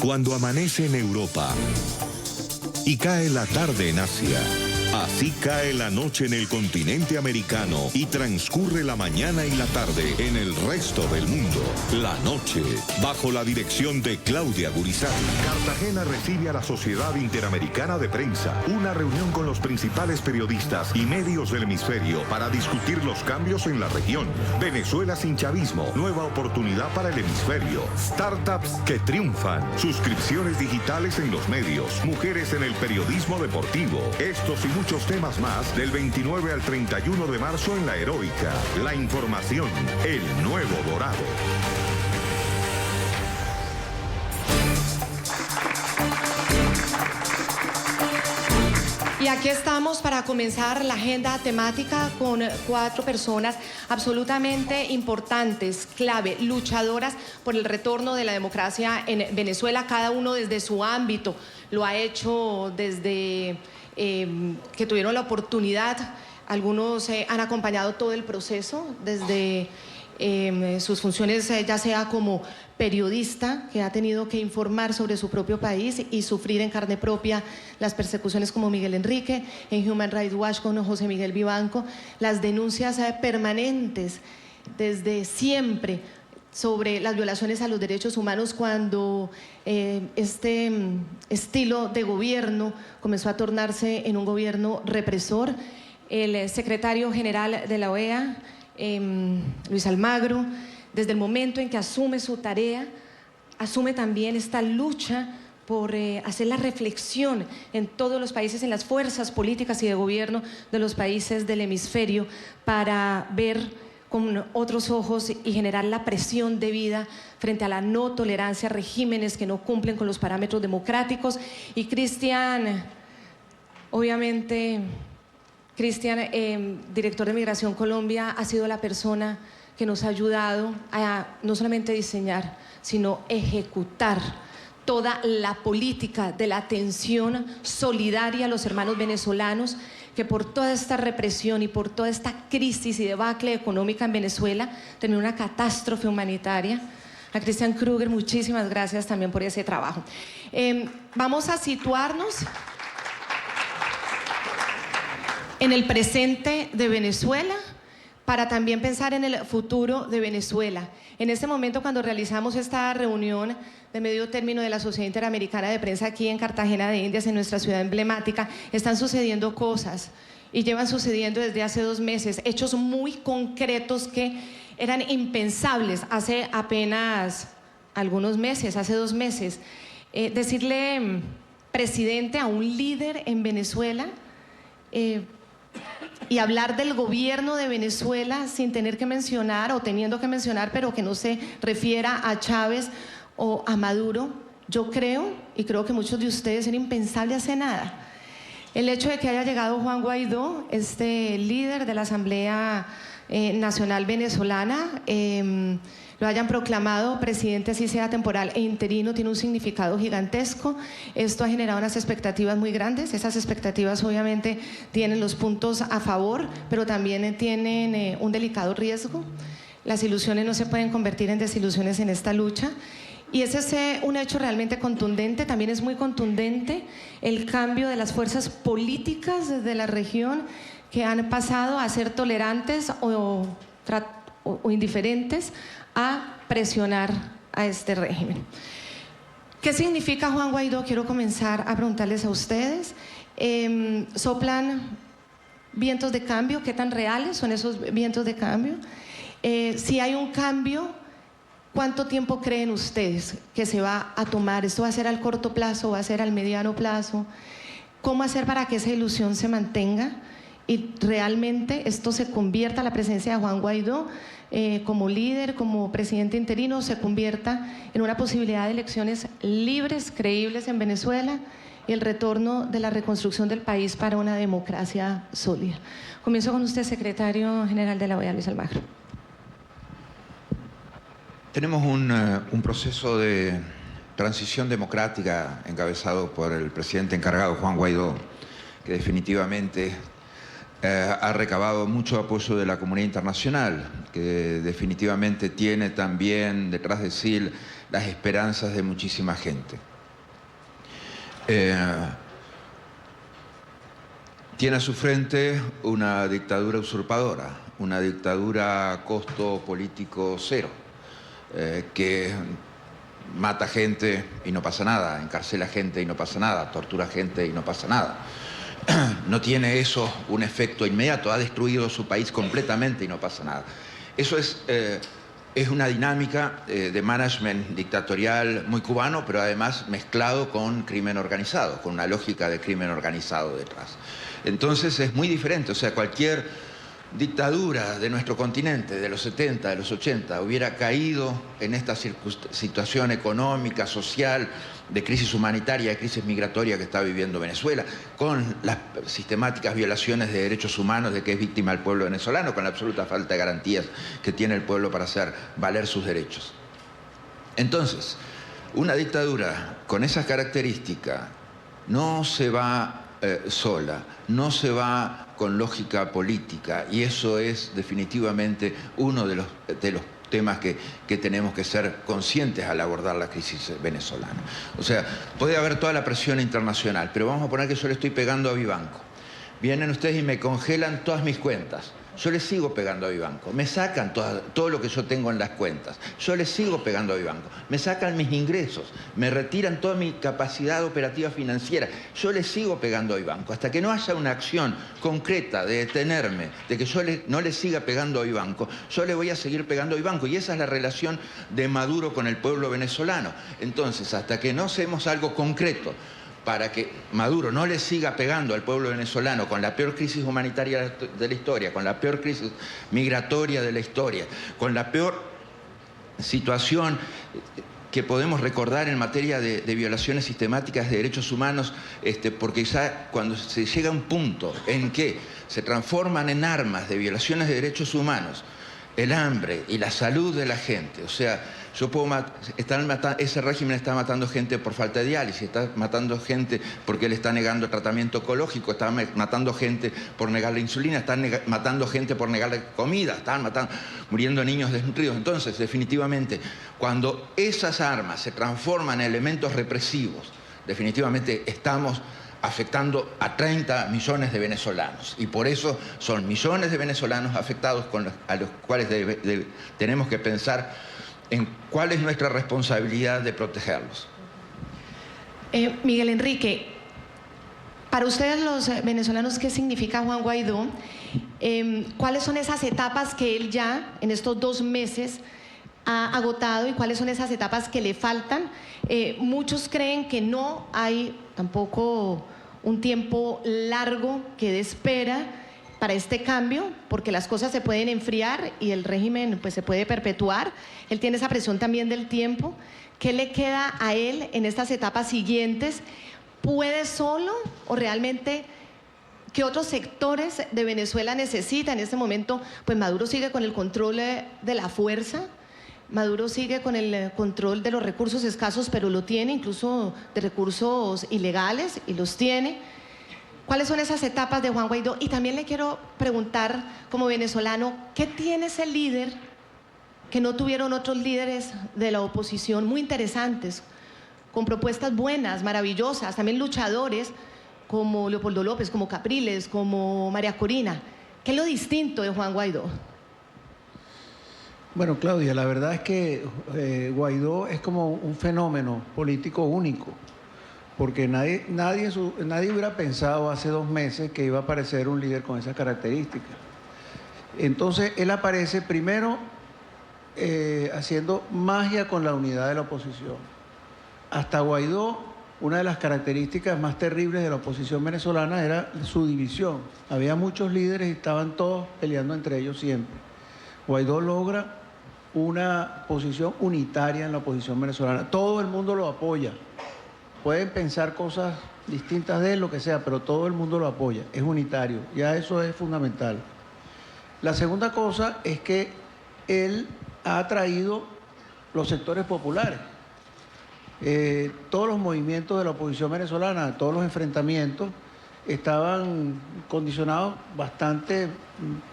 Cuando amanece en Europa y cae la tarde en Asia, así cae la noche en el continente americano y transcurre la mañana y la tarde en el resto del mundo. La noche, bajo la dirección de Claudia Gurizán. Cartagena recibe a la Sociedad Interamericana de Prensa, una reunión con los principales periodistas y medios del hemisferio para discutir los cambios en la región. Venezuela sin chavismo, nueva oportunidad para el hemisferio. Startups que triunfan, suscripciones digitales en los medios, mujeres en el periodismo deportivo. Estos y muchos temas más del 29 al 31 de marzo en La Heroica. La información, el nuevo Dorado. Y aquí estamos para comenzar la agenda temática con 4 personas absolutamente importantes, clave, luchadoras por el retorno de la democracia en Venezuela, cada uno desde su ámbito. Lo ha hecho desde que tuvieron la oportunidad, algunos han acompañado todo el proceso desde sus funciones, ya sea como periodista que ha tenido que informar sobre su propio país y sufrir en carne propia las persecuciones como Miguel Enrique, en Human Rights Watch con José Miguel Vivanco, las denuncias permanentes desde siempre sobre las violaciones a los derechos humanos cuando este estilo de gobierno comenzó a tornarse en un gobierno represor. El secretario general de la OEA, Luis Almagro, desde el momento en que asume su tarea, asume también esta lucha por hacer la reflexión en todos los países, en las fuerzas políticas y de gobierno de los países del hemisferio, para ver con otros ojos y generar la presión debida frente a la no tolerancia a regímenes que no cumplen con los parámetros democráticos. Y Cristian, obviamente, Cristian, director de Migración Colombia, ha sido la persona que nos ha ayudado a no solamente diseñar, sino ejecutar toda la política de la atención solidaria a los hermanos venezolanos que por toda esta represión y por toda esta crisis y debacle económica en Venezuela terminó una catástrofe humanitaria. A Christian Kruger, muchísimas gracias también por ese trabajo. Vamos a situarnos en el presente de Venezuela para también pensar en el futuro de Venezuela. En este momento, cuando realizamos esta reunión de medio término de la Sociedad Interamericana de Prensa aquí en Cartagena de Indias, en nuestra ciudad emblemática, están sucediendo cosas y llevan sucediendo desde hace 2 meses, hechos muy concretos que eran impensables hace apenas algunos meses, hace 2 meses. Decirle presidente a un líder en Venezuela y hablar del gobierno de Venezuela sin tener que mencionar o teniendo que mencionar, pero que no se refiera a Chávez o a Maduro, yo creo, y creo que muchos de ustedes, era impensable hace nada. El hecho de que haya llegado Juan Guaidó, este líder de la Asamblea Nacional Venezolana, lo hayan proclamado presidente, así sea temporal e interino, tiene un significado gigantesco. Esto ha generado unas expectativas muy grandes. Esas expectativas obviamente tienen los puntos a favor, pero también tienen un delicado riesgo. Las ilusiones no se pueden convertir en desilusiones en esta lucha. Y ese es un hecho realmente contundente. También es muy contundente el cambio de las fuerzas políticas de la región que han pasado a ser tolerantes o indiferentes a presionar a este régimen. ¿Qué significa Juan Guaidó? Quiero comenzar a preguntarles a ustedes. ¿Soplan vientos de cambio? ¿Qué tan reales son esos vientos de cambio? Si hay un cambio, ¿cuánto tiempo creen ustedes que se va a tomar? ¿Esto va a ser al corto plazo? ¿Va a ser al mediano plazo? ¿Cómo hacer para que esa ilusión se mantenga y realmente esto se convierta, la presencia de Juan Guaidó como líder, como presidente interino, se convierta en una posibilidad de elecciones libres, creíbles en Venezuela y el retorno de la reconstrucción del país para una democracia sólida? Comienzo con usted, secretario general de la OEA, Luis Almagro. Tenemos un proceso de transición democrática encabezado por el presidente encargado, Juan Guaidó, que definitivamente ha recabado mucho apoyo de la comunidad internacional, que definitivamente tiene también detrás de sí las esperanzas de muchísima gente. tiene a su frente una dictadura usurpadora, una dictadura a costo político cero, que mata gente y no pasa nada, encarcela gente y no pasa nada, tortura gente y no pasa nada. No tiene eso un efecto inmediato, ha destruido su país completamente y no pasa nada. Eso es una dinámica de management dictatorial muy cubano, pero además mezclado con crimen organizado, con una lógica de crimen organizado detrás. Entonces es muy diferente, o sea, cualquier dictadura de nuestro continente, de los 70, de los 80, hubiera caído en esta situación económica, social, de crisis humanitaria, de crisis migratoria que está viviendo Venezuela, con las sistemáticas violaciones de derechos humanos de que es víctima el pueblo venezolano, con la absoluta falta de garantías que tiene el pueblo para hacer valer sus derechos. Entonces, una dictadura con esas características no se va sola, no se va con lógica política, y eso es definitivamente uno de los temas que tenemos que ser conscientes al abordar la crisis venezolana. O sea, puede haber toda la presión internacional, pero vamos a poner que yo le estoy pegando a Vivanco. Vienen ustedes y me congelan todas mis cuentas. Yo les sigo pegando a Vivanco. Me sacan todo lo que yo tengo en las cuentas. Yo les sigo pegando a Vivanco. Me sacan mis ingresos. Me retiran toda mi capacidad operativa financiera. Yo les sigo pegando a Vivanco. Hasta que no haya una acción concreta de detenerme, de que yo no le siga pegando a Vivanco, yo le voy a seguir pegando a Vivanco. Y esa es la relación de Maduro con el pueblo venezolano. Entonces, hasta que no hacemos algo concreto para que Maduro no le siga pegando al pueblo venezolano con la peor crisis humanitaria de la historia, con la peor crisis migratoria de la historia, con la peor situación que podemos recordar en materia de violaciones sistemáticas de derechos humanos, porque ya cuando se llega a un punto en que se transforman en armas de violaciones de derechos humanos el hambre y la salud de la gente, o sea, yo puedo ese régimen está matando gente por falta de diálisis, está matando gente porque le está negando el tratamiento oncológico, está matando gente por negarle insulina, están matando gente por negarle comida, están muriendo niños desnutridos. Entonces, definitivamente, cuando esas armas se transforman en elementos represivos, definitivamente estamos afectando a 30 millones de venezolanos. Y por eso son millones de venezolanos afectados a los cuales tenemos que pensar en cuál es nuestra responsabilidad de protegerlos. Miguel Enrique, para ustedes los venezolanos, ¿qué significa Juan Guaidó? ¿Cuáles son esas etapas que él ya en estos 2 meses ha agotado y cuáles son esas etapas que le faltan? Muchos creen que no hay tampoco un tiempo largo que dé espera para este cambio, porque las cosas se pueden enfriar y el régimen pues se puede perpetuar. Él tiene esa presión también del tiempo. ¿Qué le queda a él en estas etapas siguientes? ¿Puede solo o realmente qué otros sectores de Venezuela necesita? En este momento pues Maduro sigue con el control de la fuerza, Maduro sigue con el control de los recursos escasos, pero lo tiene, incluso de recursos ilegales, y los tiene. ¿Cuáles son esas etapas de Juan Guaidó? Y también le quiero preguntar, como venezolano, ¿qué tiene ese líder que no tuvieron otros líderes de la oposición muy interesantes, con propuestas buenas, maravillosas, también luchadores como Leopoldo López, como Capriles, como María Corina? ¿Qué es lo distinto de Juan Guaidó? Bueno, Claudia, la verdad es que Guaidó es como un fenómeno político único, porque nadie hubiera pensado hace 2 meses que iba a aparecer un líder con esas características. Entonces, él aparece primero haciendo magia con la unidad de la oposición. Hasta Guaidó, una de las características más terribles de la oposición venezolana era su división. Había muchos líderes y estaban todos peleando entre ellos siempre. Guaidó logra una posición unitaria en la oposición venezolana. Todo el mundo lo apoya. Pueden pensar cosas distintas de él, lo que sea, pero todo el mundo lo apoya. Es unitario. Ya eso es fundamental. La segunda cosa es que él ha atraído los sectores populares. Todos los movimientos de la oposición venezolana, todos los enfrentamientos, estaban condicionados bastante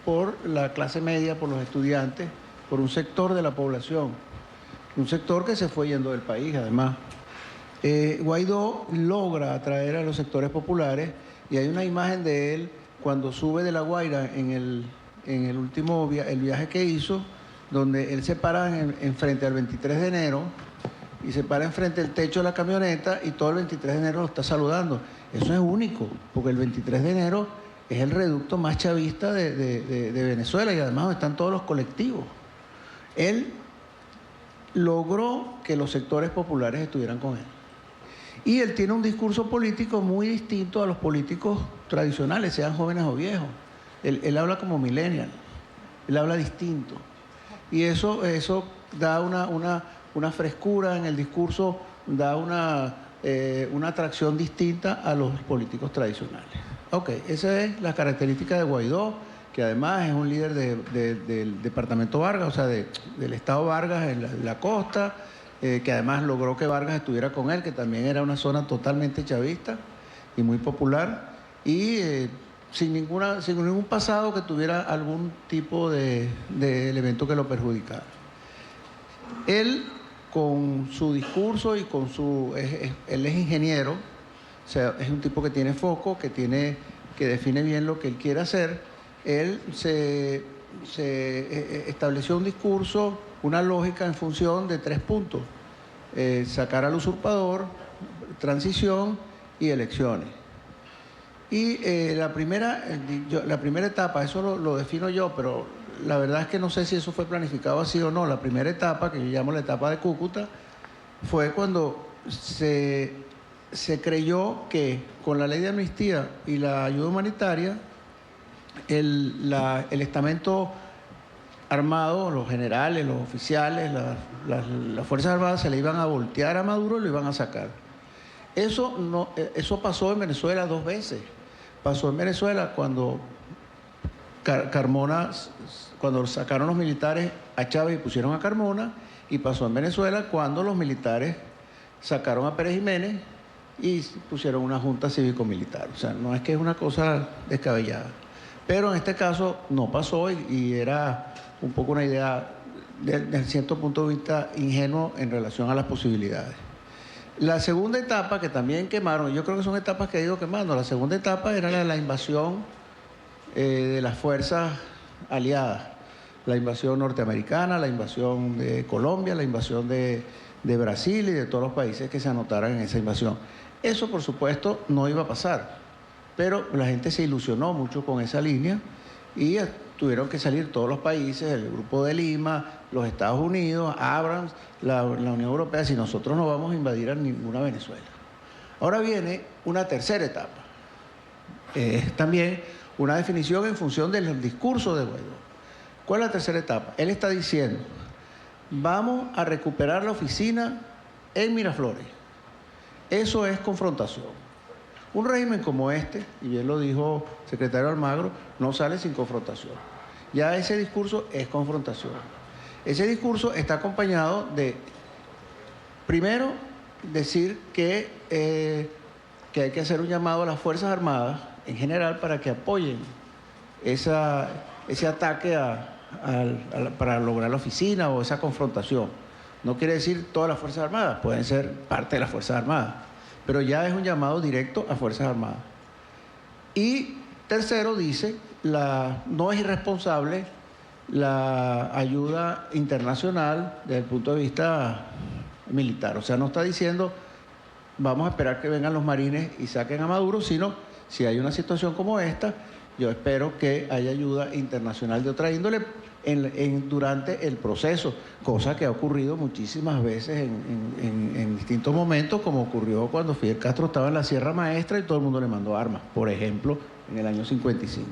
por la clase media, por los estudiantes, por un sector de la población, un sector que se fue yendo del país, además. Guaidó logra atraer a los sectores populares y hay una imagen de él cuando sube de La Guaira en el último el viaje que hizo, donde él se para enfrente al 23 de enero y se para enfrente del techo de la camioneta y todo el 23 de enero lo está saludando. Eso es único, porque el 23 de enero es el reducto más chavista de Venezuela y además donde están todos los colectivos. Él logró que los sectores populares estuvieran con él. Y él tiene un discurso político muy distinto a los políticos tradicionales, sean jóvenes o viejos. Él habla como millennial, él habla distinto. Y eso da una frescura en el discurso, da una atracción distinta a los políticos tradicionales. Ok, esa es la característica de Guaidó, que además es un líder del departamento Vargas, o sea, del estado Vargas en la costa, que además logró que Vargas estuviera con él, que también era una zona totalmente chavista y muy popular, y sin ningún pasado que tuviera algún tipo de elemento que lo perjudicara. Él, con su discurso y con él es ingeniero, o sea, es un tipo que tiene foco, que define bien lo que él quiere hacer. Él se estableció un discurso, una lógica en función de 3 puntos: sacar al usurpador, transición y elecciones. Y la primera etapa, eso lo defino yo, pero la verdad es que no sé si eso fue planificado así o no. La primera etapa, que yo llamo la etapa de Cúcuta, fue cuando se creyó que con la ley de amnistía y la ayuda humanitaria, el estamento armado, los generales, los oficiales, las Fuerzas Armadas se le iban a voltear a Maduro y lo iban a sacar. Eso pasó en Venezuela 2 veces. Pasó en Venezuela cuando Carmona, cuando sacaron los militares a Chávez y pusieron a Carmona, y pasó en Venezuela cuando los militares sacaron a Pérez Jiménez y pusieron una junta cívico-militar. O sea, no es que es una cosa descabellada. Pero en este caso no pasó y era un poco una idea, desde cierto punto de vista, ingenuo en relación a las posibilidades. La segunda etapa, que también quemaron, yo creo que son etapas que he ido quemando. La segunda etapa era la invasión de las fuerzas aliadas, la invasión norteamericana, la invasión de Colombia, la invasión de Brasil y de todos los países que se anotaran en esa invasión. Eso, por supuesto, no iba a pasar, pero la gente se ilusionó mucho con esa línea y tuvieron que salir todos los países, el Grupo de Lima, los Estados Unidos, Abrams, la Unión Europea, si nosotros no vamos a invadir a ninguna Venezuela. Ahora viene una tercera etapa. Es también una definición en función del discurso de Guaidó. ¿Cuál es la tercera etapa? Él está diciendo: vamos a recuperar la oficina en Miraflores. Eso es confrontación. Un régimen como este, y bien lo dijo el secretario Almagro, no sale sin confrontación. Ya ese discurso es confrontación. Ese discurso está acompañado de, primero, decir que hay que hacer un llamado a las Fuerzas Armadas en general para que apoyen ese ataque para lograr la oficina o esa confrontación. No quiere decir todas las Fuerzas Armadas, pueden ser parte de las Fuerzas Armadas, pero ya es un llamado directo a Fuerzas Armadas. Y tercero, dice, no es irresponsable la ayuda internacional desde el punto de vista militar. O sea, no está diciendo vamos a esperar que vengan los marines y saquen a Maduro, sino si hay una situación como esta, yo espero que haya ayuda internacional de otra índole durante el proceso, cosa que ha ocurrido muchísimas veces en distintos momentos, como ocurrió cuando Fidel Castro estaba en la Sierra Maestra y todo el mundo le mandó armas, por ejemplo, en el año 55.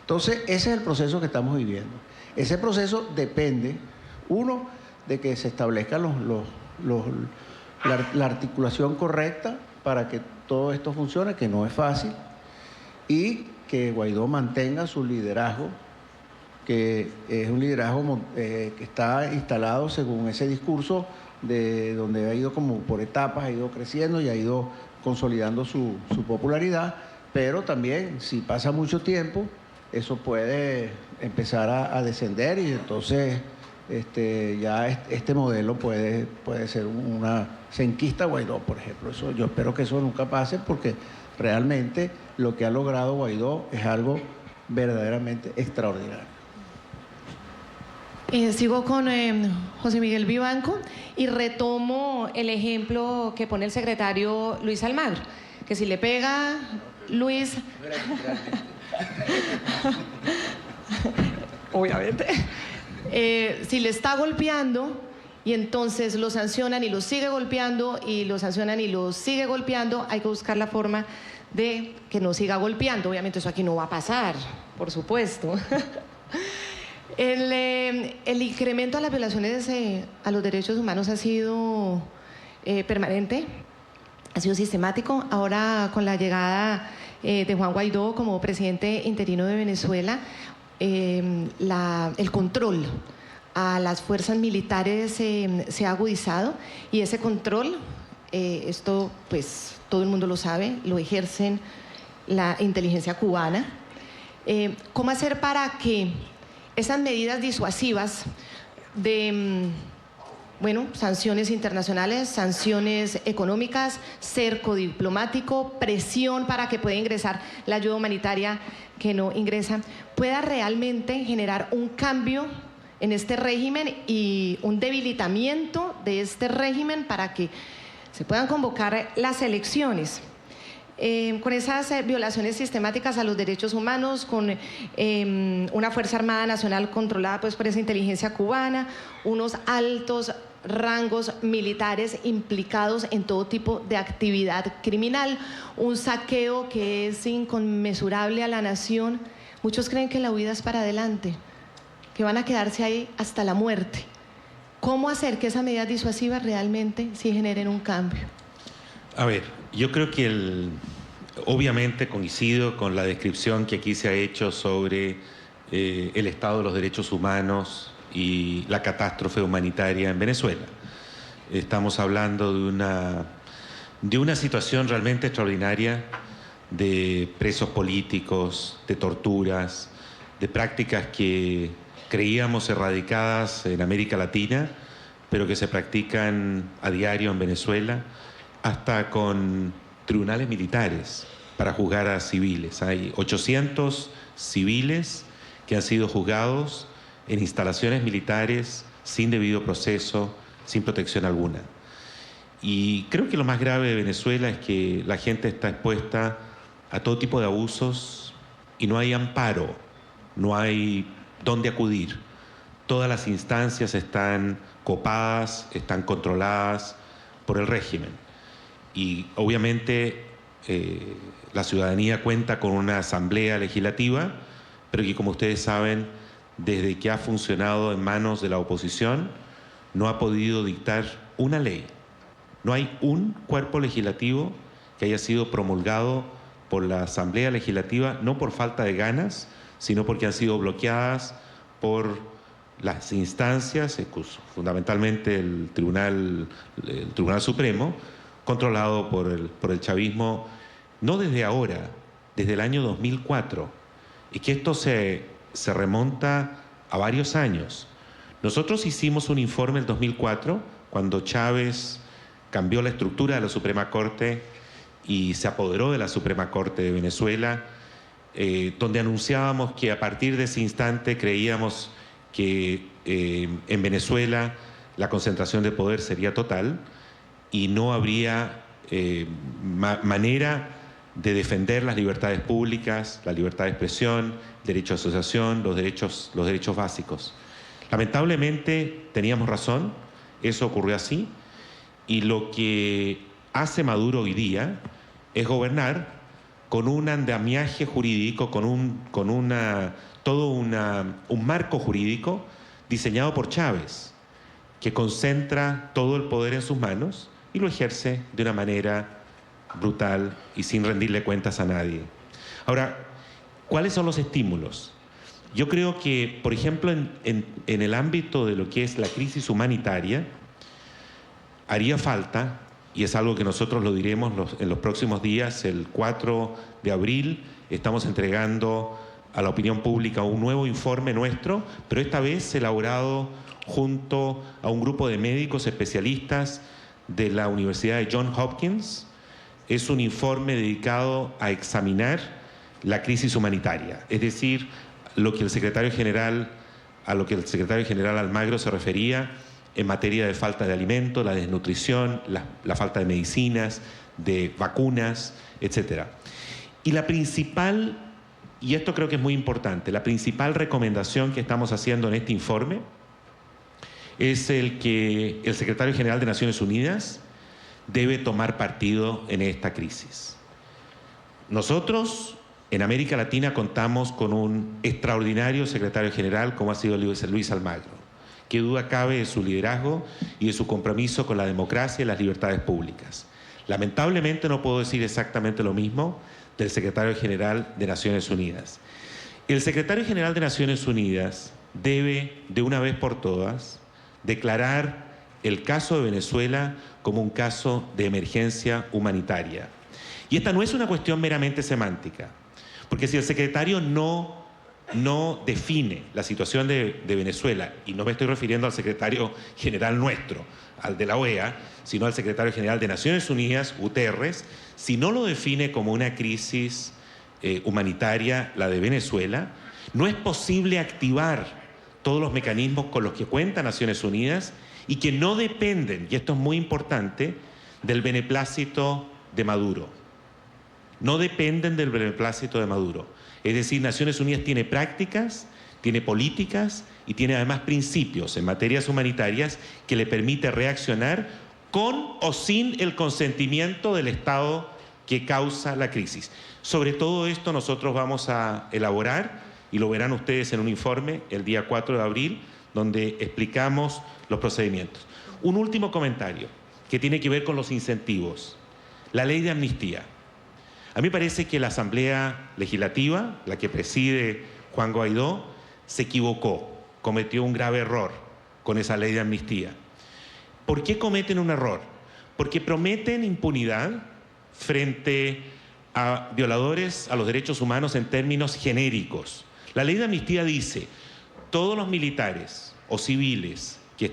Entonces, ese es el proceso que estamos viviendo. Ese proceso depende, uno, de que se establezca la articulación correcta para que todo esto funcione, que no es fácil, y que Guaidó mantenga su liderazgo, que es un liderazgo que está instalado según ese discurso de donde ha ido como por etapas, ha ido creciendo y ha ido consolidando su popularidad, pero también si pasa mucho tiempo, eso puede empezar a descender y entonces ya este modelo puede ser se enquista Guaidó, por ejemplo. Yo espero que eso nunca pase, porque realmente lo que ha logrado Guaidó es algo verdaderamente extraordinario. Sigo con José Miguel Vivanco y retomo el ejemplo que pone el secretario Luis Almagro, que si le pega Luis... Obviamente. Si le está golpeando y entonces lo sancionan y lo sigue golpeando y lo sancionan y lo sigue golpeando, hay que buscar la forma de que no siga golpeando. Obviamente eso aquí no va a pasar, por supuesto. El incremento a las violaciones a los derechos humanos ha sido permanente, ha sido sistemático. Ahora, con la llegada de Juan Guaidó como presidente interino de Venezuela, el control a las fuerzas militares se ha agudizado, y ese control, esto pues todo el mundo lo sabe, lo ejercen la inteligencia cubana. ¿Cómo hacer para que esas medidas disuasivas de, sanciones internacionales, sanciones económicas, cerco diplomático, presión para que pueda ingresar la ayuda humanitaria que no ingresa, pueda realmente generar un cambio en este régimen y un debilitamiento de este régimen para que se puedan convocar las elecciones? Con esas violaciones sistemáticas a los derechos humanos, con una Fuerza Armada Nacional controlada pues por esa inteligencia cubana, unos altos rangos militares implicados en todo tipo de actividad criminal, un saqueo que es inconmensurable a la nación. Muchos creen que la huida es para adelante, que van a quedarse ahí hasta la muerte. ¿Cómo hacer que esas medidas disuasivas realmente sí generen un cambio? A ver, yo creo que obviamente coincido con la descripción que aquí se ha hecho sobre el estado de los derechos humanos y la catástrofe humanitaria en Venezuela. Estamos hablando de una situación realmente extraordinaria, de presos políticos, de torturas, de prácticas que creíamos erradicadas en América Latina, pero que se practican a diario en Venezuela, hasta con tribunales militares para juzgar a civiles. Hay 800 civiles que han sido juzgados en instalaciones militares sin debido proceso, sin protección alguna. Y creo que lo más grave de Venezuela es que la gente está expuesta a todo tipo de abusos y no hay amparo, no hay dónde acudir. Todas las instancias están copadas, están controladas por el régimen. Y obviamente la ciudadanía cuenta con una asamblea legislativa, pero que, como ustedes saben, desde que ha funcionado en manos de la oposición, no ha podido dictar una ley. No hay un cuerpo legislativo que haya sido promulgado por la asamblea legislativa, no por falta de ganas, sino porque han sido bloqueadas por las instancias, fundamentalmente el Tribunal Supremo, controlado por el chavismo, no desde ahora, desde el año 2004. Y que esto se remonta a varios años. Nosotros hicimos un informe en 2004, cuando Chávez cambió la estructura de la Suprema Corte y se apoderó de la Suprema Corte de Venezuela, donde anunciábamos que a partir de ese instante creíamos que en Venezuela la concentración de poder sería total y no habría manera de defender las libertades públicas, la libertad de expresión, derecho a asociación, los derechos básicos. Lamentablemente teníamos razón, eso ocurrió así, y lo que hace Maduro hoy día es gobernar con un andamiaje jurídico, con un marco jurídico diseñado por Chávez, que concentra todo el poder en sus manos y lo ejerce de una manera brutal y sin rendirle cuentas a nadie. Ahora, ¿cuáles son los estímulos? Yo creo que, por ejemplo, en el ámbito de lo que es la crisis humanitaria, haría falta, y es algo que nosotros lo diremos en los próximos días, el 4 de abril estamos entregando a la opinión pública un nuevo informe nuestro, pero esta vez elaborado junto a un grupo de médicos especialistas de la Universidad de Johns Hopkins. Es un informe dedicado a examinar la crisis humanitaria, es decir, a lo que el secretario general Almagro se refería en materia de falta de alimentos, la desnutrición, la falta de medicinas, de vacunas, etc. Y la principal, y esto creo que es muy importante, la principal recomendación que estamos haciendo en este informe es el que el secretario general de Naciones Unidas debe tomar partido en esta crisis. Nosotros, en América Latina, contamos con un extraordinario secretario general como ha sido Luis Almagro. Qué duda cabe de su liderazgo y de su compromiso con la democracia y las libertades públicas. Lamentablemente no puedo decir exactamente lo mismo del secretario general de Naciones Unidas. El secretario general de Naciones Unidas debe, de una vez por todas, declarar el caso de Venezuela como un caso de emergencia humanitaria. Y esta no es una cuestión meramente semántica, porque si el secretario no define la situación de Venezuela, y no me estoy refiriendo al secretario general nuestro, al de la OEA, sino al secretario general de Naciones Unidas, Guterres, si no lo define como una crisis humanitaria, la de Venezuela, no es posible activar todos los mecanismos con los que cuenta Naciones Unidas y que no dependen, y esto es muy importante, del beneplácito de Maduro. No dependen del beneplácito de Maduro. Es decir, Naciones Unidas tiene prácticas, tiene políticas y tiene además principios en materias humanitarias que le permite reaccionar con o sin el consentimiento del Estado que causa la crisis. Sobre todo esto nosotros vamos a elaborar, y lo verán ustedes en un informe el día 4 de abril, donde explicamos los procedimientos. Un último comentario que tiene que ver con los incentivos. La ley de amnistía. A mí me parece que la Asamblea Legislativa, la que preside Juan Guaidó, se equivocó, cometió un grave error con esa ley de amnistía. ¿Por qué cometen un error? Porque prometen impunidad frente a violadores a los derechos humanos en términos genéricos. La ley de amnistía dice, todos los militares o civiles que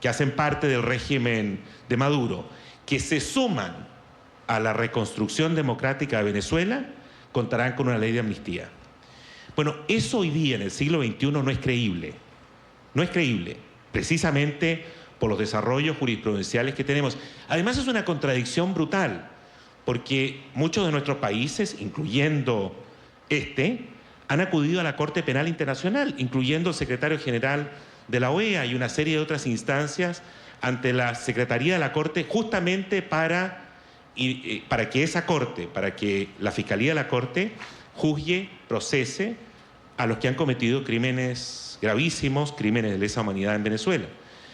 hacen parte del régimen de Maduro, que se suman a la reconstrucción democrática de Venezuela, contarán con una ley de amnistía. Bueno, eso hoy día en el siglo XXI no es creíble. No es creíble, precisamente por los desarrollos jurisprudenciales que tenemos. Además es una contradicción brutal, porque muchos de nuestros países, incluyendo han acudido a la Corte Penal Internacional, incluyendo el secretario general de la OEA y una serie de otras instancias ante la Secretaría de la Corte, justamente para que esa Corte, para que la Fiscalía de la Corte juzgue, procese a los que han cometido crímenes gravísimos, crímenes de lesa humanidad en Venezuela.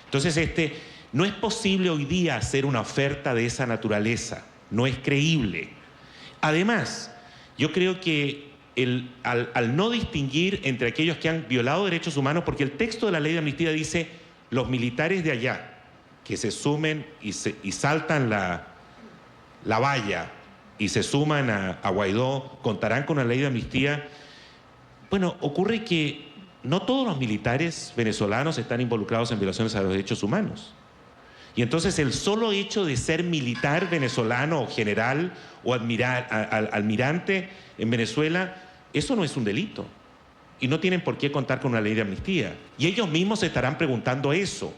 Entonces, no es posible hoy día hacer una oferta de esa naturaleza, no es creíble. Además, yo creo que al no distinguir entre aquellos que han violado derechos humanos, porque el texto de la ley de amnistía dice los militares de allá que se sumen y saltan la valla y se suman a Guaidó, contarán con una ley de amnistía. Bueno, ocurre que no todos los militares venezolanos están involucrados en violaciones a los derechos humanos. Y entonces el solo hecho de ser militar venezolano o general o almirante en Venezuela, eso no es un delito. Y no tienen por qué contar con una ley de amnistía. Y ellos mismos se estarán preguntando eso.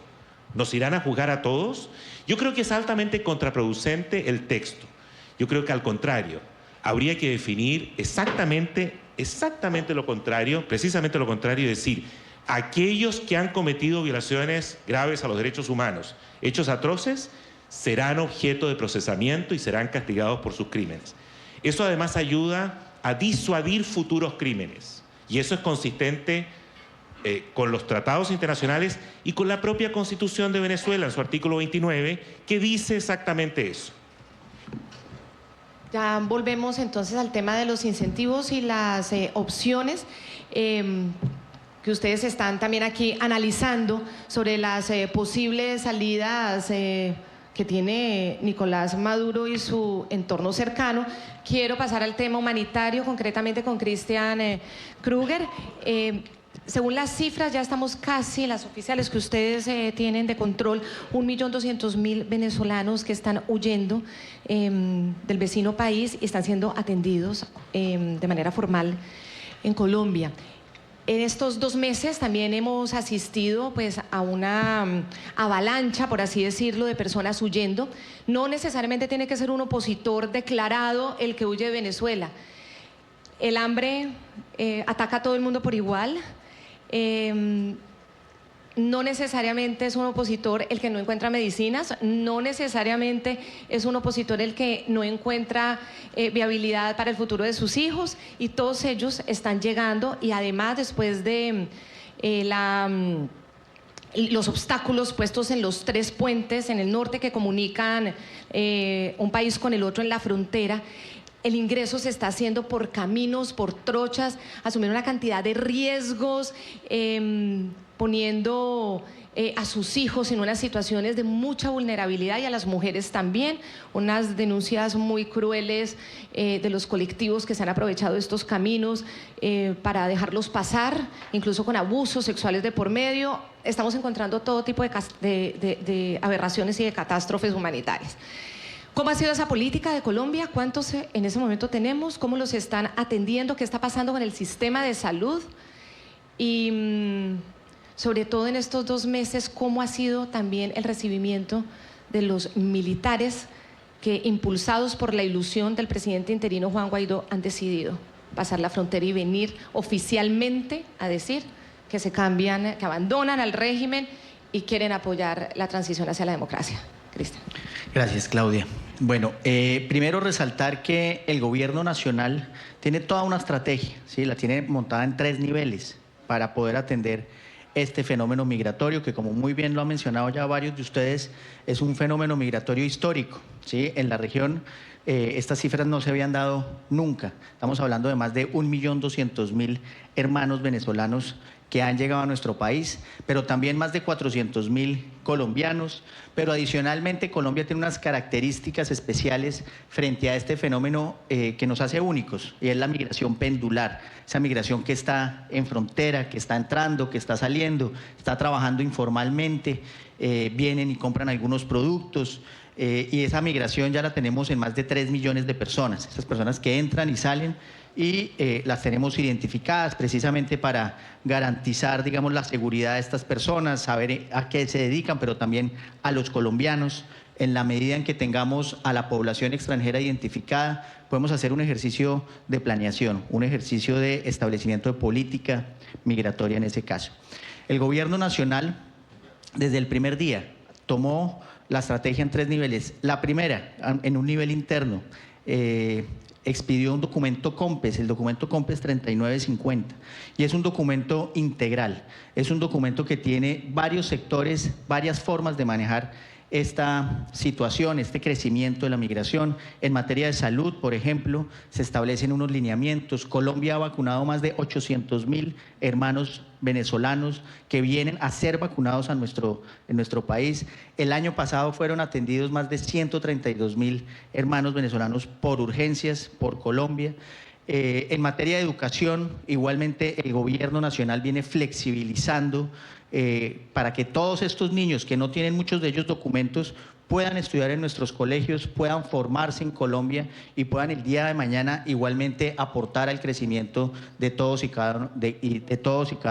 ¿Nos irán a juzgar a todos? Yo creo que es altamente contraproducente el texto. Yo creo que al contrario, habría que definir exactamente lo contrario, precisamente lo contrario, y decir, aquellos que han cometido violaciones graves a los derechos humanos, hechos atroces, serán objeto de procesamiento y serán castigados por sus crímenes. Eso además ayuda a disuadir futuros crímenes. Y eso es consistente con los tratados internacionales y con la propia Constitución de Venezuela, en su artículo 29, que dice exactamente eso. Ya volvemos entonces al tema de los incentivos y las opciones que ustedes están también aquí analizando sobre las posibles salidas que que tiene Nicolás Maduro y su entorno cercano. Quiero pasar al tema humanitario, concretamente con Christian Kruger. Según las cifras, ya estamos casi, las oficiales que ustedes tienen de control, 1.200.000 venezolanos que están huyendo del vecino país y están siendo atendidos de manera formal en Colombia. En estos 2 meses también hemos asistido pues, a una avalancha, por así decirlo, de personas huyendo. No necesariamente tiene que ser un opositor declarado el que huye de Venezuela. El hambre ataca a todo el mundo por igual. No necesariamente es un opositor el que no encuentra medicinas, no necesariamente es un opositor el que no encuentra viabilidad para el futuro de sus hijos, y todos ellos están llegando, y además después de los obstáculos puestos en los 3 puentes en el norte que comunican un país con el otro en la frontera, el ingreso se está haciendo por caminos, por trochas, asumiendo una cantidad de riesgos, poniendo a sus hijos en unas situaciones de mucha vulnerabilidad, y a las mujeres también. Unas denuncias muy crueles de los colectivos que se han aprovechado de estos caminos para dejarlos pasar, incluso con abusos sexuales de por medio. Estamos encontrando todo tipo de aberraciones y de catástrofes humanitarias. ¿Cómo ha sido esa política de Colombia? ¿Cuántos en ese momento tenemos? ¿Cómo los están atendiendo? ¿Qué está pasando con el sistema de salud? Y sobre todo en estos 2 meses, ¿cómo ha sido también el recibimiento de los militares que, impulsados por la ilusión del presidente interino Juan Guaidó, han decidido pasar la frontera y venir oficialmente a decir que se cambian, que abandonan al régimen y quieren apoyar la transición hacia la democracia? Cristian. Gracias, Claudia. Bueno, primero resaltar que el gobierno nacional tiene toda una estrategia, ¿sí? La tiene montada en 3 niveles para poder atender este fenómeno migratorio, que como muy bien lo han mencionado ya varios de ustedes, es un fenómeno migratorio histórico, ¿sí? En la región estas cifras no se habían dado nunca. Estamos hablando de más de 1.200.000 hermanos venezolanos que han llegado a nuestro país, pero también más de 400.000 colombianos. Pero adicionalmente Colombia tiene unas características especiales frente a este fenómeno que nos hace únicos, y es la migración pendular, esa migración que está en frontera, que está entrando, que está saliendo, está trabajando informalmente, vienen y compran algunos productos, y esa migración ya la tenemos en más de 3 millones de personas, esas personas que entran y salen, y las tenemos identificadas precisamente para garantizar, digamos, la seguridad de estas personas, saber a qué se dedican, pero también a los colombianos. En la medida en que tengamos a la población extranjera identificada, podemos hacer un ejercicio de planeación, un ejercicio de establecimiento de política migratoria en ese caso. El gobierno nacional, desde el primer día, tomó la estrategia en 3 niveles. La primera, en un nivel interno, expidió un documento COMPES, el documento COMPES 3950, y es un documento integral, es un documento que tiene varios sectores, varias formas de manejar esta situación, este crecimiento de la migración. En materia de salud, por ejemplo, se establecen unos lineamientos. Colombia ha vacunado más de 800.000 hermanos venezolanos que vienen a ser vacunados en nuestro país. El año pasado fueron atendidos más de 132.000 hermanos venezolanos por urgencias por Colombia. En materia de educación, igualmente el gobierno nacional viene flexibilizando para que todos estos niños, que no tienen muchos de ellos documentos, puedan estudiar en nuestros colegios, puedan formarse en Colombia y puedan el día de mañana igualmente aportar al crecimiento de todos y cada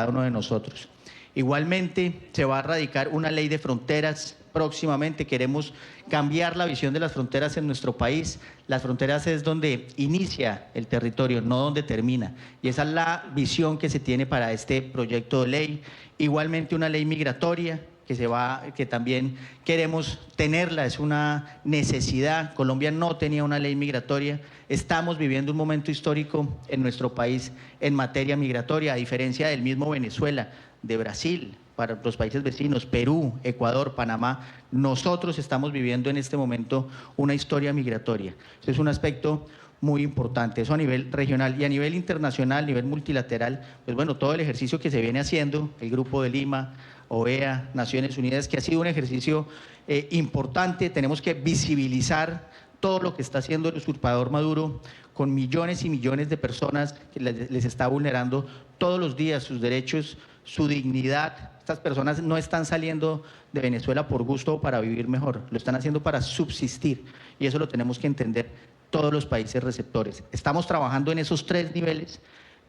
uno de nosotros. Igualmente se va a radicar una ley de fronteras. Próximamente queremos cambiar la visión de las fronteras en nuestro país. Las fronteras es donde inicia el territorio, no donde termina. Y esa es la visión que se tiene para este proyecto de ley. Igualmente una ley migratoria que también queremos tenerla, es una necesidad. Colombia no tenía una ley migratoria. Estamos viviendo un momento histórico en nuestro país en materia migratoria, a diferencia del mismo Venezuela, de Brasil, para los países vecinos, Perú, Ecuador, Panamá. Nosotros estamos viviendo en este momento una historia migratoria. Eso es un aspecto muy importante, eso a nivel regional y a nivel internacional, a nivel multilateral. Pues bueno, todo el ejercicio que se viene haciendo, el Grupo de Lima, OEA, Naciones Unidas, que ha sido un ejercicio importante. Tenemos que visibilizar todo lo que está haciendo el usurpador Maduro con millones y millones de personas que les está vulnerando todos los días sus derechos, su dignidad. Estas personas no están saliendo de Venezuela por gusto o para vivir mejor, lo están haciendo para subsistir, y eso lo tenemos que entender todos los países receptores. Estamos trabajando en esos 3 niveles,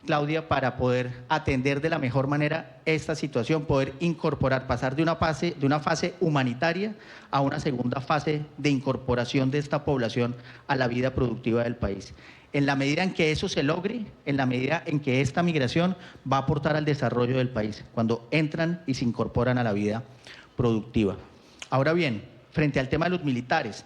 Claudia, para poder atender de la mejor manera esta situación, poder incorporar, pasar de una fase humanitaria a una segunda fase de incorporación de esta población a la vida productiva del país. En la medida en que eso se logre, en la medida en que esta migración va a aportar al desarrollo del país, cuando entran y se incorporan a la vida productiva. Ahora bien, frente al tema de los militares,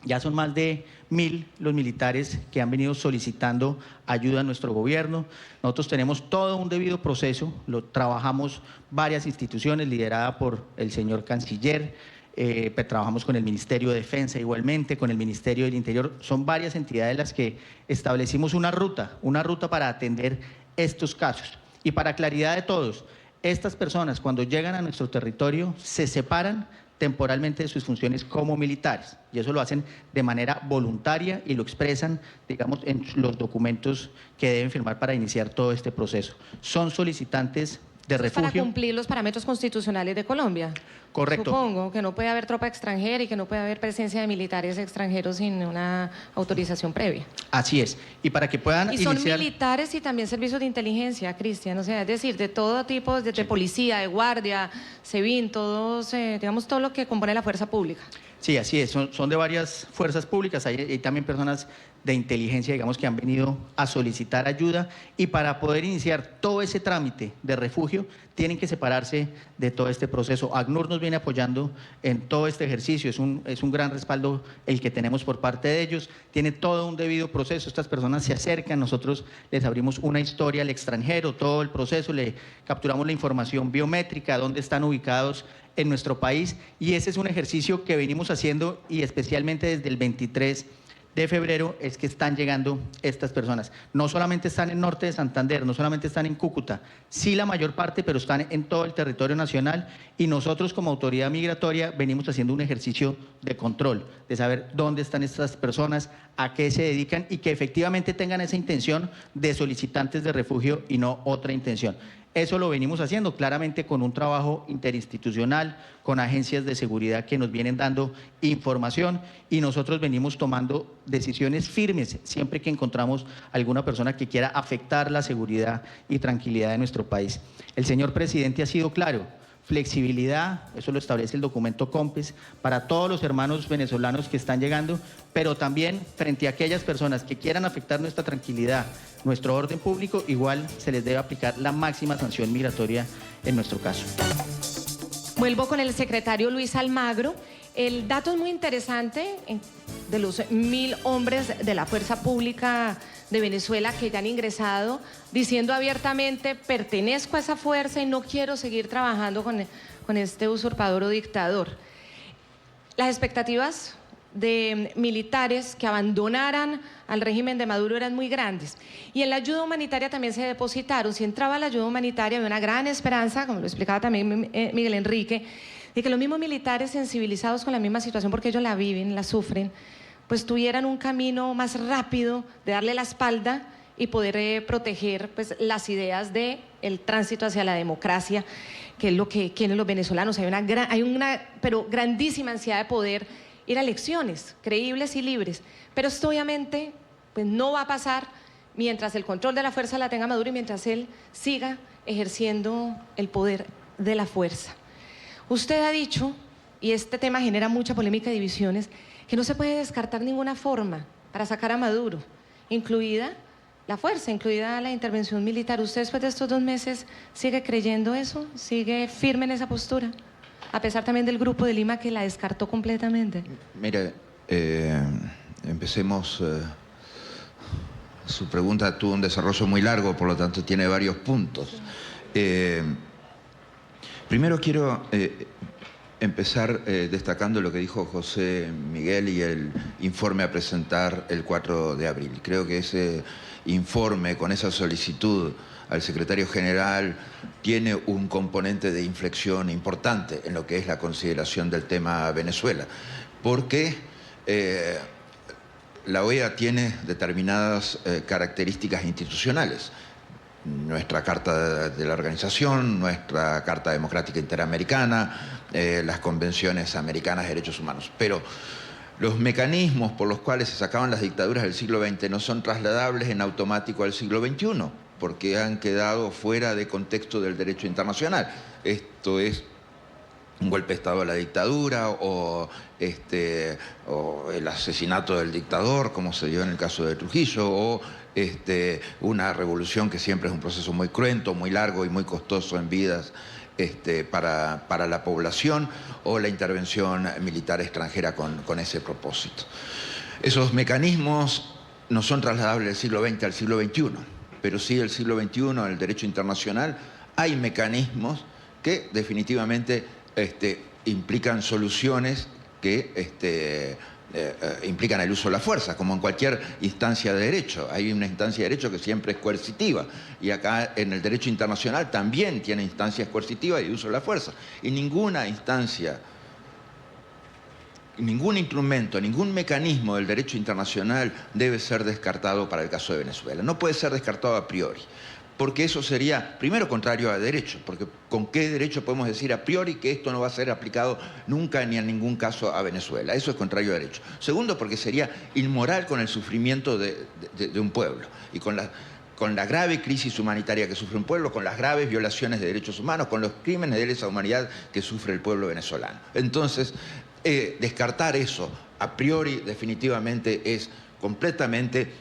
ya son más de 1000 los militares que han venido solicitando ayuda a nuestro gobierno. Nosotros tenemos todo un debido proceso, lo trabajamos varias instituciones lideradas por el señor canciller, trabajamos con el Ministerio de Defensa igualmente, con el Ministerio del Interior. Son varias entidades las que establecimos una ruta para atender estos casos. Y para claridad de todos, estas personas cuando llegan a nuestro territorio se separan temporalmente de sus funciones como militares, y eso lo hacen de manera voluntaria y lo expresan, digamos, en los documentos que deben firmar para iniciar todo este proceso. Son solicitantes de refugio. Para cumplir los parámetros constitucionales de Colombia. Correcto. Supongo que no puede haber tropa extranjera y que no puede haber presencia de militares extranjeros sin una autorización previa. Así es. Y para que puedan Y son iniciar... militares y también servicios de inteligencia, Cristian, o sea, es decir, de todo tipo, de policía, de guardia, SEBIN, todos, digamos, todo lo que compone la fuerza pública. Sí, así es, son de varias fuerzas públicas, hay también personas de inteligencia, digamos, que han venido a solicitar ayuda, y para poder iniciar todo ese trámite de refugio tienen que separarse de todo este proceso. ACNUR nos viene apoyando en todo este ejercicio, es un gran respaldo el que tenemos por parte de ellos, tiene todo un debido proceso, estas personas se acercan, nosotros les abrimos una historia al extranjero, todo el proceso, le capturamos la información biométrica, dónde están ubicados en nuestro país, y ese es un ejercicio que venimos haciendo, y especialmente desde el 23 de febrero es que están llegando estas personas. No solamente están en norte de Santander, no solamente están en Cúcuta, sí la mayor parte, pero están en todo el territorio nacional, y nosotros como autoridad migratoria venimos haciendo un ejercicio de control, de saber dónde están estas personas, a qué se dedican, y que efectivamente tengan esa intención de solicitantes de refugio y no otra intención. Eso lo venimos haciendo claramente con un trabajo interinstitucional, con agencias de seguridad que nos vienen dando información, y nosotros venimos tomando decisiones firmes siempre que encontramos alguna persona que quiera afectar la seguridad y tranquilidad de nuestro país. El señor presidente ha sido claro: flexibilidad, eso lo establece el documento COMPES, para todos los hermanos venezolanos que están llegando, pero también frente a aquellas personas que quieran afectar nuestra tranquilidad, nuestro orden público, igual se les debe aplicar la máxima sanción migratoria en nuestro caso. Vuelvo con el secretario Luis Almagro. El dato es muy interesante de los 1000 hombres de la fuerza pública de Venezuela que ya han ingresado, diciendo abiertamente: pertenezco a esa fuerza y no quiero seguir trabajando con este usurpador o dictador. Las expectativas de militares que abandonaran al régimen de Maduro eran muy grandes, y en la ayuda humanitaria también se depositaron. Si entraba la ayuda humanitaria, había una gran esperanza, como lo explicaba también Miguel Enrique, de que los mismos militares, sensibilizados con la misma situación, porque ellos la viven, la sufren, pues tuvieran un camino más rápido de darle la espalda y poder proteger, pues, las ideas del tránsito hacia la democracia, que es lo que quieren los venezolanos. Hay una pero grandísima ansiedad de poder ir a elecciones creíbles y libres, pero esto obviamente pues no va a pasar mientras el control de la fuerza la tenga Maduro y mientras él siga ejerciendo el poder de la fuerza. Usted ha dicho, y este tema genera mucha polémica y divisiones, que no se puede descartar ninguna forma para sacar a Maduro, incluida la fuerza, incluida la intervención militar. ¿Usted después de estos 2 meses sigue creyendo eso? ¿Sigue firme en esa postura? A pesar también del Grupo de Lima, que la descartó completamente. Mire, empecemos. Su pregunta tuvo un desarrollo muy largo, por lo tanto tiene varios puntos. Primero quiero empezar destacando lo que dijo José Miguel y el informe a presentar el 4 de abril. Creo que ese informe, con esa solicitud al secretario general, tiene un componente de inflexión importante en lo que es la consideración del tema Venezuela, porque la OEA tiene determinadas características institucionales. Nuestra Carta de la Organización, nuestra Carta Democrática Interamericana, las convenciones americanas de derechos humanos. Pero los mecanismos por los cuales se sacaban las dictaduras del siglo XX no son trasladables en automático al siglo XXI, porque han quedado fuera de contexto del derecho internacional. Esto es un golpe de Estado a la dictadura o el asesinato del dictador, como se dio en el caso de Trujillo, o una revolución que siempre es un proceso muy cruento, muy largo y muy costoso en vidas para la población, o la intervención militar extranjera con ese propósito. Esos mecanismos no son trasladables del siglo XX al siglo XXI, pero sí del siglo XXI, en el derecho internacional, hay mecanismos que definitivamente implican soluciones que implican el uso de la fuerza, como en cualquier instancia de derecho. Hay una instancia de derecho que siempre es coercitiva, y acá en el derecho internacional también tiene instancias coercitivas y uso de la fuerza. Y ninguna instancia, ningún instrumento, ningún mecanismo del derecho internacional debe ser descartado para el caso de Venezuela. No puede ser descartado a priori, porque eso sería, primero, contrario a derecho, porque ¿con qué derecho podemos decir a priori que esto no va a ser aplicado nunca ni en ningún caso a Venezuela? Eso es contrario a derecho. Segundo, porque sería inmoral con el sufrimiento de un pueblo y con la grave crisis humanitaria que sufre un pueblo, con las graves violaciones de derechos humanos, con los crímenes de lesa humanidad que sufre el pueblo venezolano. Entonces, descartar eso a priori definitivamente es completamente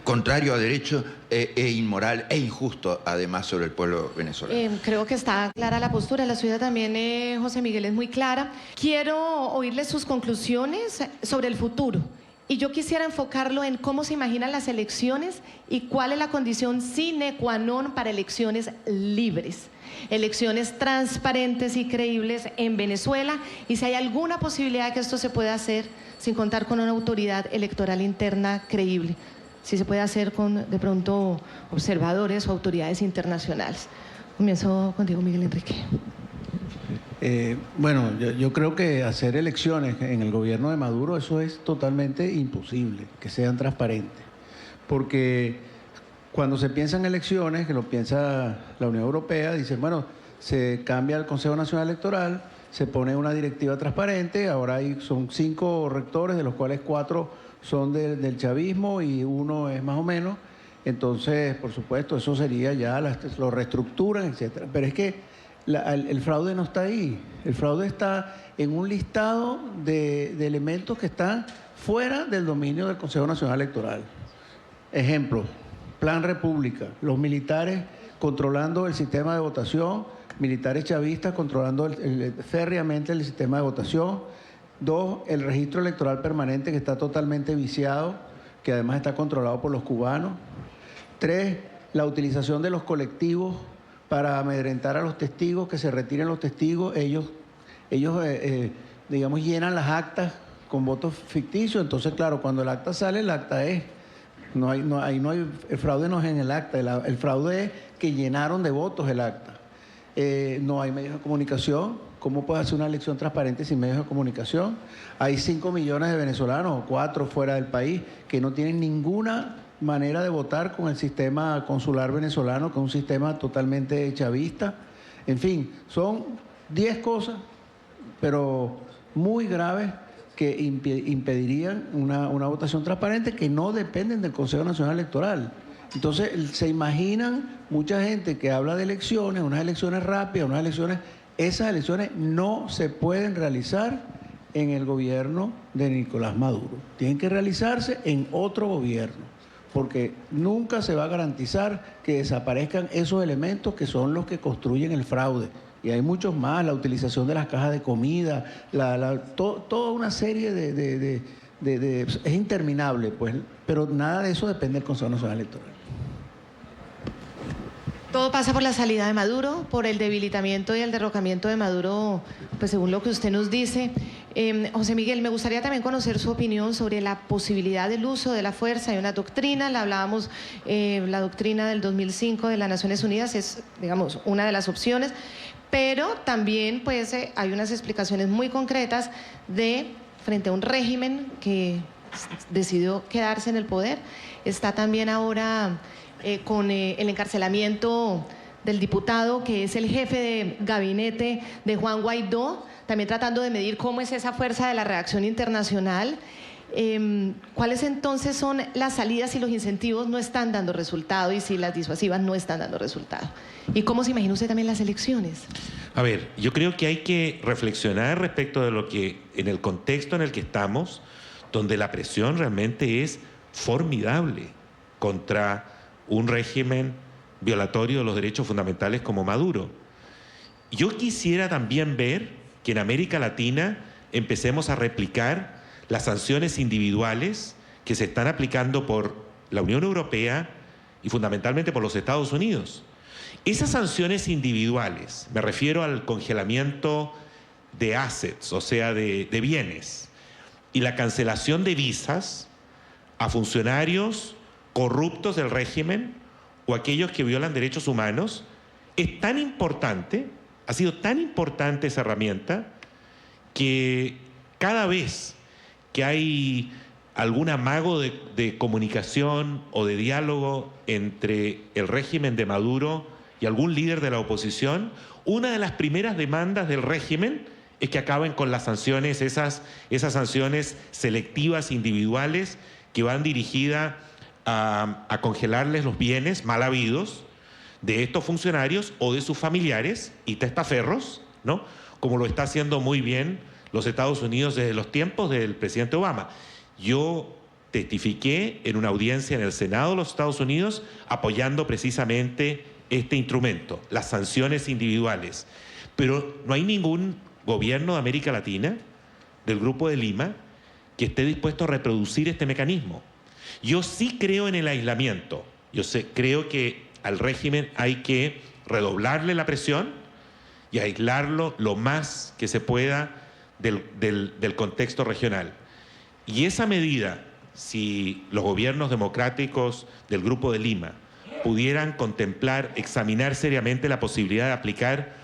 contrario a derecho e inmoral e injusto, además, sobre el pueblo venezolano. Creo que está clara la postura, la suya también, José Miguel, es muy clara. Quiero oírle sus conclusiones sobre el futuro. Y yo quisiera enfocarlo en cómo se imaginan las elecciones y cuál es la condición sine qua non para elecciones libres, elecciones transparentes y creíbles en Venezuela, y si hay alguna posibilidad de que esto se pueda hacer sin contar con una autoridad electoral interna creíble, si se puede hacer con, de pronto, observadores o autoridades internacionales. Comienzo contigo, Miguel Enrique. Bueno, yo creo que hacer elecciones en el gobierno de Maduro, eso es totalmente imposible, que sean transparentes. Porque cuando se piensa en elecciones, que lo piensa la Unión Europea, dicen, bueno, se cambia el Consejo Nacional Electoral, se pone una directiva transparente, ahora son 5 rectores, de los cuales 4 son del chavismo y 1 es más o menos. Entonces, por supuesto, eso sería ya, lo reestructuran, etcétera. Pero es que el fraude no está ahí. El fraude está en un listado de elementos que están fuera del dominio del Consejo Nacional Electoral. Ejemplo, Plan República, los militares controlando el sistema de votación, militares chavistas controlando férreamente el sistema de votación. 2, el registro electoral permanente, que está totalmente viciado, que además está controlado por los cubanos. 3, la utilización de los colectivos para amedrentar a los testigos, que se retiren los testigos. Ellos digamos, llenan las actas con votos ficticios. Entonces, claro, cuando el acta sale, el acta es... el fraude no es en el acta, el fraude es que llenaron de votos el acta. No hay medios de comunicación. ¿Cómo puedes hacer una elección transparente sin medios de comunicación? Hay 5 millones de venezolanos, o 4 fuera del país, que no tienen ninguna manera de votar con el sistema consular venezolano, que es un sistema totalmente chavista. En fin, son 10 cosas, pero muy graves, que impedirían una votación transparente, que no dependen del Consejo Nacional Electoral. Entonces, se imaginan mucha gente que habla de elecciones, unas elecciones rápidas, unas elecciones... Esas elecciones no se pueden realizar en el gobierno de Nicolás Maduro. Tienen que realizarse en otro gobierno, porque nunca se va a garantizar que desaparezcan esos elementos que son los que construyen el fraude. Y hay muchos más, la utilización de las cajas de comida, toda una serie es interminable, pues, pero nada de eso depende del Consejo Nacional Electoral. Todo pasa por la salida de Maduro, por el debilitamiento y el derrocamiento de Maduro, pues según lo que usted nos dice. José Miguel, me gustaría también conocer su opinión sobre la posibilidad del uso de la fuerza. Hay una doctrina, la hablábamos, la doctrina del 2005 de las Naciones Unidas es, digamos, una de las opciones, pero también pues hay unas explicaciones muy concretas frente a un régimen que decidió quedarse en el poder. Está también ahora con el encarcelamiento del diputado que es el jefe de gabinete de Juan Guaidó, también tratando de medir cómo es esa fuerza de la reacción internacional. ¿Cuáles entonces son las salidas si los incentivos no están dando resultado y si las disuasivas no están dando resultado? ¿Y cómo se imagina usted también las elecciones? A ver, yo creo que hay que reflexionar respecto de lo que, en el contexto en el que estamos, donde la presión realmente es formidable contra un régimen violatorio de los derechos fundamentales como Maduro. Yo quisiera también ver que en América Latina empecemos a replicar las sanciones individuales que se están aplicando por la Unión Europea y fundamentalmente por los Estados Unidos. Esas sanciones individuales, me refiero al congelamiento de assets, o sea, de bienes, y la cancelación de visas a funcionarios corruptos del régimen o aquellos que violan derechos humanos, es tan importante, ha sido tan importante esa herramienta, que cada vez que hay algún amago de comunicación o de diálogo entre el régimen de Maduro y algún líder de la oposición, una de las primeras demandas del régimen es que acaben con las sanciones, esas sanciones selectivas individuales que van dirigidas a congelarles los bienes mal habidos de estos funcionarios o de sus familiares y testaferros, ¿no? Como lo está haciendo muy bien los Estados Unidos desde los tiempos del presidente Obama. Yo testifiqué en una audiencia en el Senado de los Estados Unidos apoyando precisamente este instrumento, las sanciones individuales. Pero no hay ningún gobierno de América Latina, del Grupo de Lima, que esté dispuesto a reproducir este mecanismo. Yo sí creo en el aislamiento. Creo que al régimen hay que redoblarle la presión y aislarlo lo más que se pueda del contexto regional. Y esa medida, si los gobiernos democráticos del Grupo de Lima pudieran contemplar, examinar seriamente la posibilidad de aplicar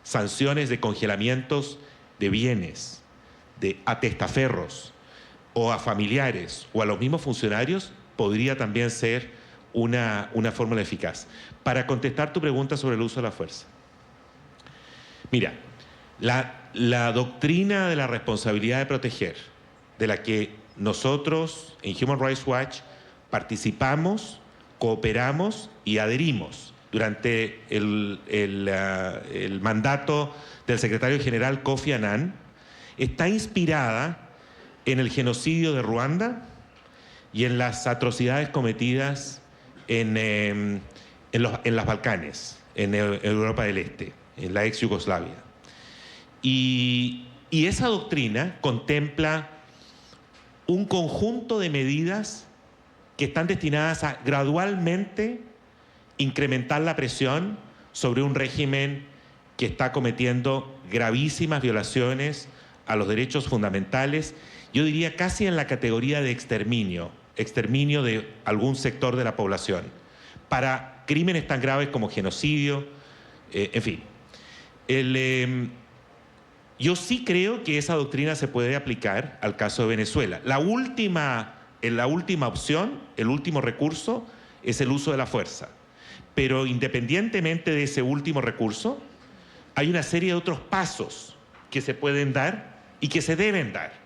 sanciones de congelamientos de bienes, a testaferros, o a familiares, o a los mismos funcionarios, podría también ser una fórmula eficaz. Para contestar tu pregunta sobre el uso de la fuerza. Mira, la doctrina de la responsabilidad de proteger, de la que nosotros en Human Rights Watch participamos, cooperamos y adherimos durante el mandato del secretario general Kofi Annan, está inspirada en el genocidio de Ruanda y en las atrocidades cometidas en las Balcanes, en Europa del Este, en la ex Yugoslavia. Y esa doctrina contempla un conjunto de medidas que están destinadas a gradualmente incrementar la presión sobre un régimen que está cometiendo gravísimas violaciones a los derechos fundamentales, yo diría casi en la categoría de exterminio de algún sector de la población, para crímenes tan graves como genocidio, en fin. Yo sí creo que esa doctrina se puede aplicar al caso de Venezuela. La última opción, el último recurso, es el uso de la fuerza. Pero independientemente de ese último recurso, hay una serie de otros pasos que se pueden dar y que se deben dar.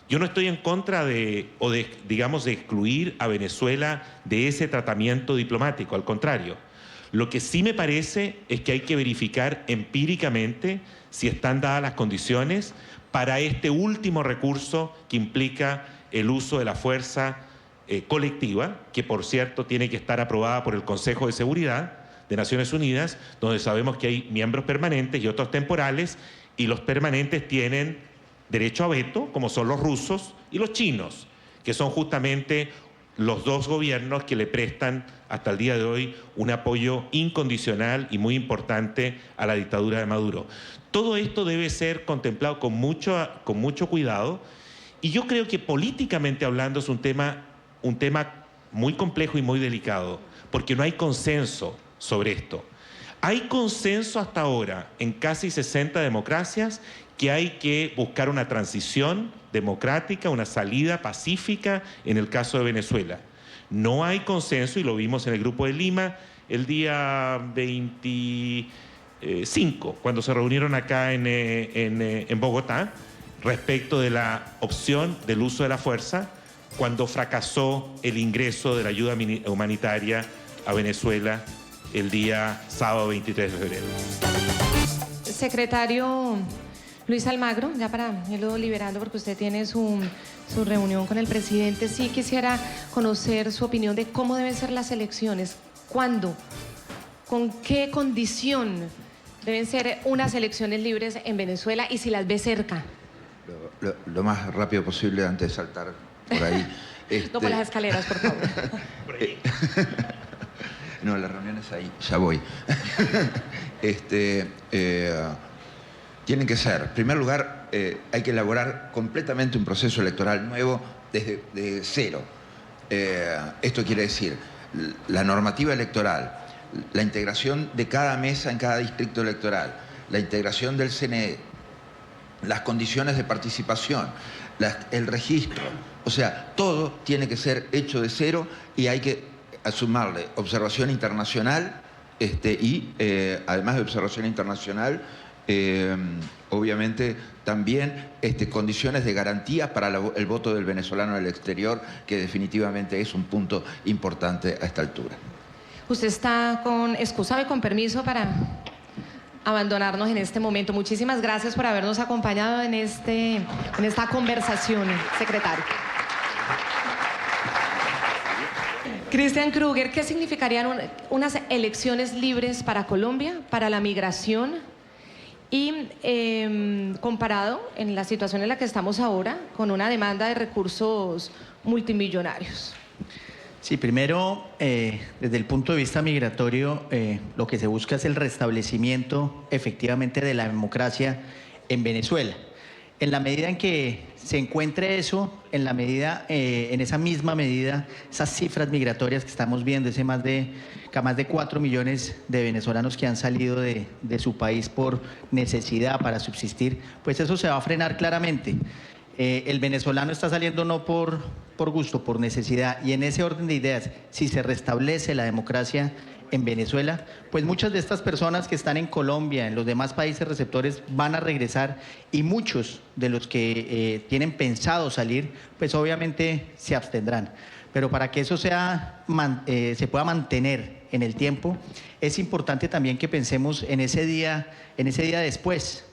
Yo no estoy en contra de excluir a Venezuela de ese tratamiento diplomático, al contrario. Lo que sí me parece es que hay que verificar empíricamente si están dadas las condiciones para este último recurso que implica el uso de la fuerza colectiva, que por cierto tiene que estar aprobada por el Consejo de Seguridad de Naciones Unidas, donde sabemos que hay miembros permanentes y otros temporales, y los permanentes tienen derecho a veto, como son los rusos y los chinos, que son justamente los dos gobiernos que le prestan hasta el día de hoy un apoyo incondicional y muy importante a la dictadura de Maduro. Todo esto debe ser contemplado con mucho cuidado, y yo creo que políticamente hablando es un tema muy complejo y muy delicado, porque no hay consenso sobre esto. Hay consenso hasta ahora en casi 60 democracias que hay que buscar una transición democrática, una salida pacífica en el caso de Venezuela. No hay consenso, y lo vimos en el Grupo de Lima el día 25, cuando se reunieron acá en Bogotá, respecto de la opción del uso de la fuerza, cuando fracasó el ingreso de la ayuda humanitaria a Venezuela el día sábado 23 de febrero. Secretario Luis Almagro, ya para irlo liberando porque usted tiene su reunión con el presidente, sí quisiera conocer su opinión de cómo deben ser las elecciones, cuándo, con qué condición deben ser unas elecciones libres en Venezuela y si las ve cerca. Lo más rápido posible antes de saltar por ahí. No por las escaleras, por favor. No, la reunión es ahí, ya voy. Tienen que ser, en primer lugar, hay que elaborar completamente un proceso electoral nuevo desde cero. Esto quiere decir, la normativa electoral, la integración de cada mesa en cada distrito electoral, la integración del CNE, las condiciones de participación, el registro, o sea, todo tiene que ser hecho de cero, y hay que sumarle observación internacional y además de observación internacional, obviamente también condiciones de garantía para el voto del venezolano en el exterior, que definitivamente es un punto importante a esta altura. Usted está excusado y con permiso para abandonarnos en este momento. Muchísimas gracias por habernos acompañado en esta conversación, secretario. Cristian Kruger, ¿qué significarían unas elecciones libres para Colombia, para la migración y comparado en la situación en la que estamos ahora con una demanda de recursos multimillonarios? Sí, primero, desde el punto de vista migratorio, lo que se busca es el restablecimiento efectivamente de la democracia en Venezuela. En la medida en que se encuentre eso, en esa misma medida, esas cifras migratorias que estamos viendo, más de 4 millones de venezolanos que han salido de su país por necesidad para subsistir, pues eso se va a frenar claramente. El venezolano está saliendo no por gusto, por necesidad, y en ese orden de ideas, si se restablece la democracia en Venezuela, pues muchas de estas personas que están en Colombia, en los demás países receptores, van a regresar, y muchos de los que tienen pensado salir, pues obviamente se abstendrán. Pero para que eso se pueda mantener en el tiempo, es importante también que pensemos en ese día después.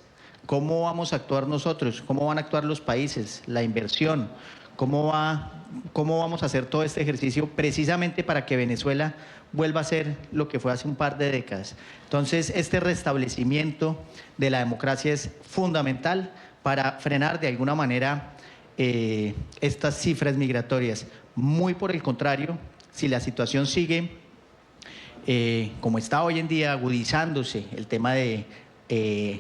¿Cómo vamos a actuar nosotros? ¿Cómo van a actuar los países? La inversión. ¿Cómo vamos a hacer todo este ejercicio precisamente para que Venezuela vuelva a ser lo que fue hace un par de décadas? Entonces, este restablecimiento de la democracia es fundamental para frenar de alguna manera estas cifras migratorias. Muy por el contrario, si la situación sigue como está hoy en día, agudizándose el tema de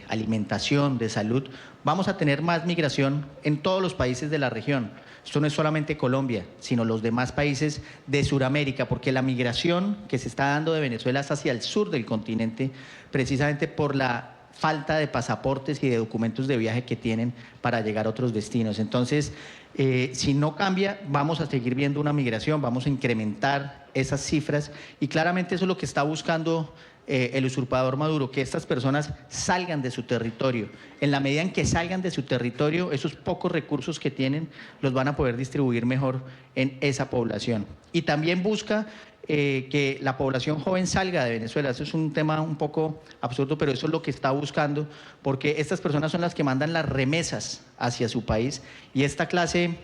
alimentación, de salud, vamos a tener más migración en todos los países de la región. Esto no es solamente Colombia, sino los demás países de Sudamérica, porque la migración que se está dando de Venezuela es hacia el sur del continente, precisamente por la falta de pasaportes y de documentos de viaje que tienen para llegar a otros destinos. Entonces, si no cambia, vamos a seguir viendo una migración, vamos a incrementar esas cifras, y claramente eso es lo que está buscando el usurpador Maduro, que estas personas salgan de su territorio. En la medida en que salgan de su territorio, esos pocos recursos que tienen los van a poder distribuir mejor en esa población. Y también busca que la población joven salga de Venezuela. Eso es un tema un poco absurdo, pero eso es lo que está buscando, porque estas personas son las que mandan las remesas hacia su país, y esta clase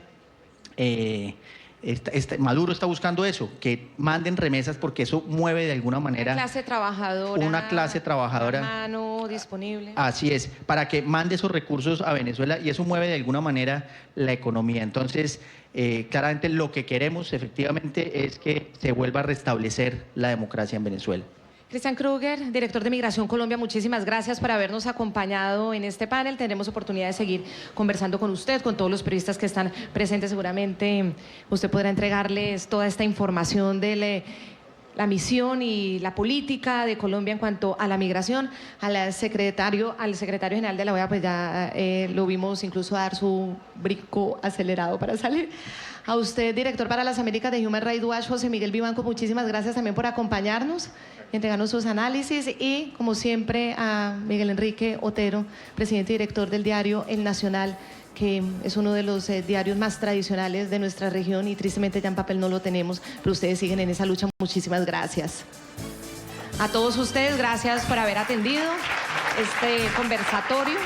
Maduro está buscando eso, que manden remesas porque eso mueve de alguna manera... Una clase trabajadora. Mano disponible. Así es, para que mande esos recursos a Venezuela y eso mueve de alguna manera la economía. Entonces, claramente lo que queremos efectivamente es que se vuelva a restablecer la democracia en Venezuela. Cristian Kruger, director de Migración Colombia, muchísimas gracias por habernos acompañado en este panel. Tendremos oportunidad de seguir conversando con usted, con todos los periodistas que están presentes. Seguramente usted podrá entregarles toda esta información de la misión y la política de Colombia en cuanto a la migración. Al secretario general de la OEA, pues ya lo vimos incluso dar su brinco acelerado para salir. A usted, director para las Américas de Human Rights Watch, José Miguel Vivanco, muchísimas gracias también por acompañarnos, entregarnos sus análisis, y como siempre a Miguel Enrique Otero, presidente y director del diario El Nacional, que es uno de los diarios más tradicionales de nuestra región y tristemente ya en papel no lo tenemos, pero ustedes siguen en esa lucha. Muchísimas gracias. A todos ustedes, gracias por haber atendido este conversatorio.